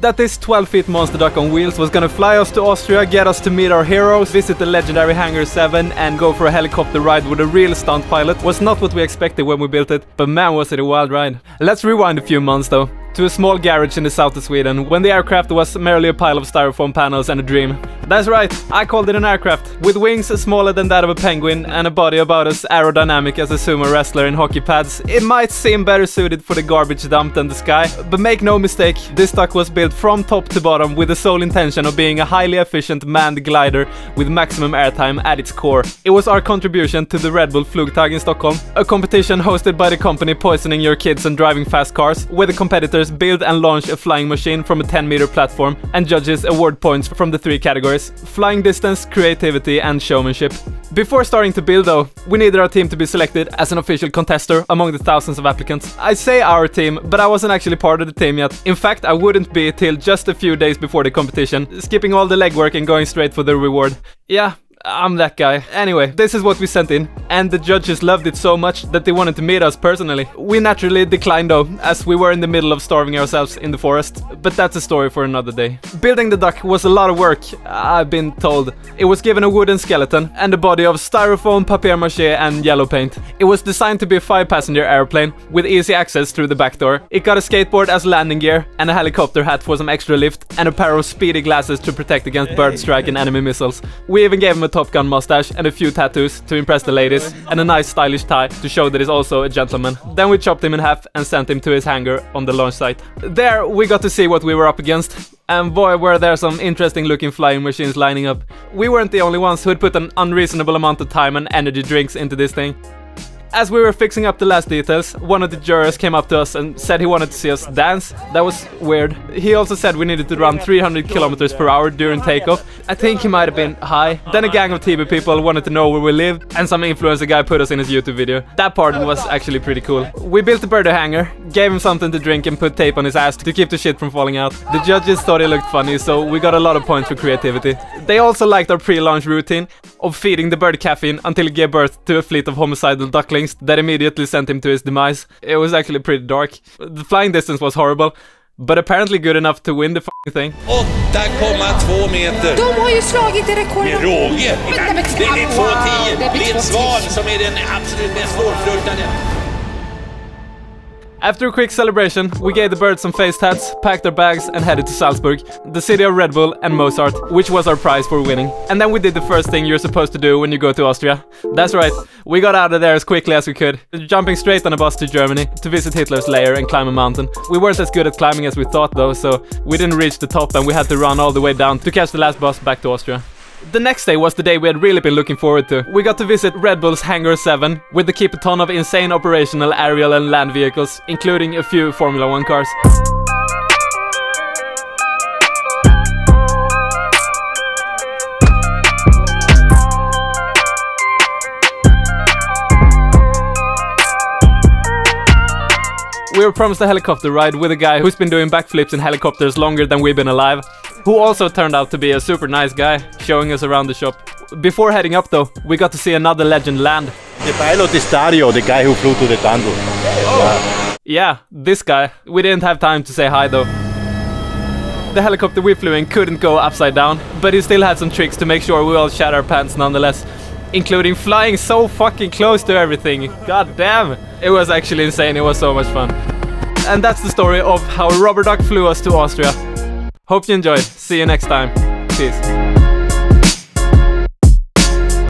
that this 12-feet monster duck on wheels was gonna fly us to Austria, get us to meet our heroes, visit the legendary Hangar 7 and go for a helicopter ride with a real stunt pilot was not what we expected when we built it, but man was it a wild ride. Let's rewind a few months though, to a small garage in the south of Sweden, when the aircraft was merely a pile of styrofoam panels and a dream. That's right, I called it an aircraft, with wings smaller than that of a penguin and a body about as aerodynamic as a sumo wrestler in hockey pads. It might seem better suited for the garbage dump than the sky, but make no mistake, this duck was built from top to bottom with the sole intention of being a highly efficient manned glider with maximum airtime at its core. It was our contribution to the Red Bull Flugtag in Stockholm, a competition hosted by the company poisoning your kids and driving fast cars, where the competitors build and launch a flying machine from a 10-meter platform, and judges award points from the 3 categories: flying distance, creativity, and showmanship. Before starting to build though, we needed our team to be selected as an official contester among the thousands of applicants. I say our team, but I wasn't actually part of the team yet. In fact, I wouldn't be till just a few days before the competition, skipping all the legwork and going straight for the reward. Yeah, I'm that guy. Anyway, this is what we sent in, and the judges loved it so much that they wanted to meet us personally. We naturally declined though, as we were in the middle of starving ourselves in the forest, but that's a story for another day. Building the duck was a lot of work, I've been told. It was given a wooden skeleton and a body of styrofoam, papier-mâché and yellow paint. It was designed to be a 5-passenger airplane with easy access through the back door. It got a skateboard as landing gear and a helicopter hat for some extra lift and a pair of speedy glasses to protect against bird strike and enemy missiles. We even gave him a Top Gun mustache and a few tattoos to impress the ladies, and a nice stylish tie to show that he's also a gentleman. Then we chopped him in half and sent him to his hangar on the launch site. There we got to see what we were up against, and boy were there some interesting looking flying machines lining up. We weren't the only ones who had put an unreasonable amount of time and energy drinks into this thing. As we were fixing up the last details, one of the jurors came up to us and said he wanted to see us dance. That was weird. He also said we needed to run 300 kilometers per hour during takeoff. I think he might have been high. Then a gang of TV people wanted to know where we lived, and some influencer guy put us in his YouTube video. That part was actually pretty cool. We built a bird hangar, gave him something to drink and put tape on his ass to keep the shit from falling out. The judges thought it looked funny, so we got a lot of points for creativity. They also liked our pre-launch routine of feeding the bird caffeine until it gave birth to a fleet of homicidal ducklings that immediately sent him to his demise. It was actually pretty dark. The flying distance was horrible, but apparently good enough to win the f***ing thing. 8,2 meter. De har ju slagit i rekord. Med råge. Det är 2,10. Det är ett svan som är den absolut mest svårflörtade. After a quick celebration, we gave the birds some face tats, packed our bags and headed to Salzburg, the city of Red Bull and Mozart, which was our prize for winning. And then we did the first thing you're supposed to do when you go to Austria. That's right, we got out of there as quickly as we could, jumping straight on a bus to Germany to visit Hitler's lair and climb a mountain. We weren't as good at climbing as we thought though, so we didn't reach the top and we had to run all the way down to catch the last bus back to Austria. The next day was the day we had really been looking forward to. We got to visit Red Bull's Hangar 7, with the keep a ton of insane operational aerial and land vehicles, including a few Formula 1 cars. We were promised a helicopter ride with a guy who's been doing backflips in helicopters longer than we've been alive, who also turned out to be a super nice guy, showing us around the shop. Before heading up though, we got to see another legend land. The pilot is Dario, the guy who flew to the Tango. Yeah, this guy. We didn't have time to say hi though. The helicopter we flew in couldn't go upside down, but he still had some tricks to make sure we all shat our pants nonetheless, including flying so fucking close to everything. God damn! It was actually insane, it was so much fun. And that's the story of how a rubber duck flew us to Austria. Hope you enjoyed. See you next time. Peace.